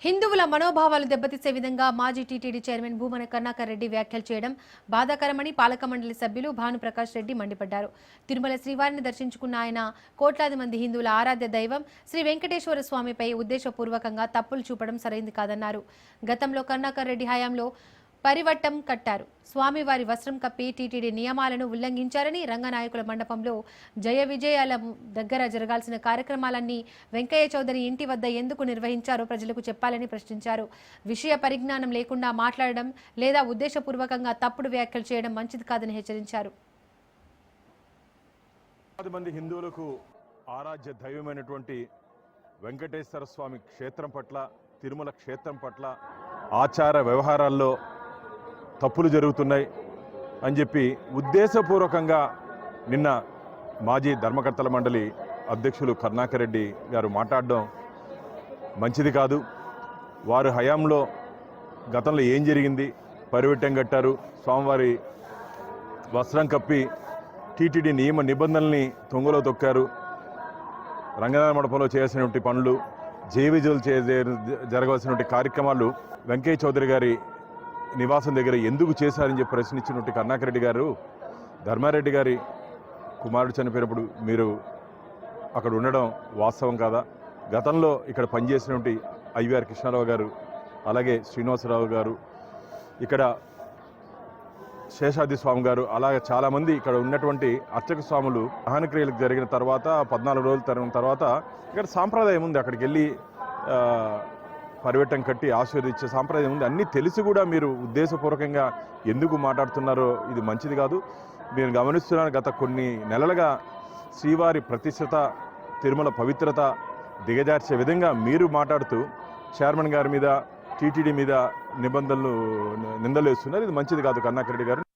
హిందువుల మనోభావాలు దెబ్బతీసే విధంగా మాజీ టీటీడీ చైర్మన్ భూమన కరుణాకర్ రెడ్డి వ్యాఖ్యలు చేయడం బాధాకరమని పాలక మండలి సభ్యులు భానుప్రకాష్ రెడ్డి మండిపడ్డారు. తిరుమల శ్రీవారిని దర్శించుకున్న ఆయన కోట్లాది మంది హిందువుల ఆరాధ్య దైవం శ్రీ వెంకటేశ్వర స్వామిపై ఉద్దేశపూర్వకంగా తప్పులు చూపడం సరైంది కాదన్నారు. గతంలో కరుణాకర్ రెడ్డి హయాంలో పరివట్టం కట్టారు. స్వామివారి వస్త్రం కప్పి టీటీడీ నియమాలను ఉల్లంఘించారని, రంగనాయకుల మండపంలో జయ విజయాల దగ్గర జరగాల్సిన కార్యక్రమాలన్నీ వెంకయ్య చౌదరి ఇంటి వద్ద ఎందుకు నిర్వహించారో ప్రజలకు చెప్పాలని ప్రశ్నించారు. విషయ పరిజ్ఞానం లేకుండా మాట్లాడడం లేదా ఉద్దేశపూర్వకంగా తప్పుడు వ్యాఖ్యలు చేయడం మంచిది కాదని హెచ్చరించారు. మంది హిందువులకు ఆరాధ్య దైవమైనటువంటి వెంకటేశ్వర స్వామి క్షేత్రం పట్ల, తిరుమల క్షేత్రం పట్ల ఆచార వ్యవహారాల్లో తప్పులు జరుగుతున్నాయి అని చెప్పి ఉద్దేశపూర్వకంగా నిన్న మాజీ ధర్మకర్తల మండలి అధ్యక్షులు కరుణాకర్ రెడ్డి గారు మాట్లాడడం మంచిది కాదు. వారు హయాంలో గతంలో ఏం జరిగింది, పరివెట్టం కట్టారు, స్వామివారి వస్త్రం కప్పి టీటీడీ నియమ నిబంధనల్ని తొంగలో తొక్కారు, రంగనాథ మండపంలో చేయాల్సినటువంటి పనులు, జయ విజయాలు జరగవలసినటువంటి కార్యక్రమాలు వెంకయ్య చౌదరి గారి నివాసం దగ్గర ఎందుకు చేశారని చెప్పి ప్రశ్నించినటువంటి కరుణాకర్ రెడ్డి గారు, ధర్మారెడ్డి గారి కుమారుడు చనిపోయినప్పుడు మీరు అక్కడ ఉండడం వాస్తవం కాదా? గతంలో ఇక్కడ పనిచేసినటువంటి ఐవీఆర్ కృష్ణారావు గారు, అలాగే శ్రీనివాసరావు గారు, ఇక్కడ శేషాద్రి స్వామి గారు, అలాగే చాలామంది ఇక్కడ ఉన్నటువంటి అర్చక స్వాములు దహనక్రియలకు జరిగిన తర్వాత 14 రోజుల తర్వాత ఇక్కడ సాంప్రదాయం ఉంది, అక్కడికి వెళ్ళి పరివెట్టం కట్టి ఆశీర్వదించే సాంప్రదాయం ఉంది. అన్నీ తెలిసి కూడా మీరు ఉద్దేశపూర్వకంగా ఎందుకు మాట్లాడుతున్నారో ఇది మంచిది కాదు. నేను గమనిస్తున్నాను, గత కొన్ని నెలలుగా శ్రీవారి ప్రతిష్టత, తిరుమల పవిత్రత దిగజార్చే విధంగా మీరు మాట్లాడుతూ చైర్మన్ గారి మీద, టీటీడీ మీద నిందలు వేస్తున్నారు. ఇది మంచిది కాదు కరుణాకర్ రెడ్డి గారు.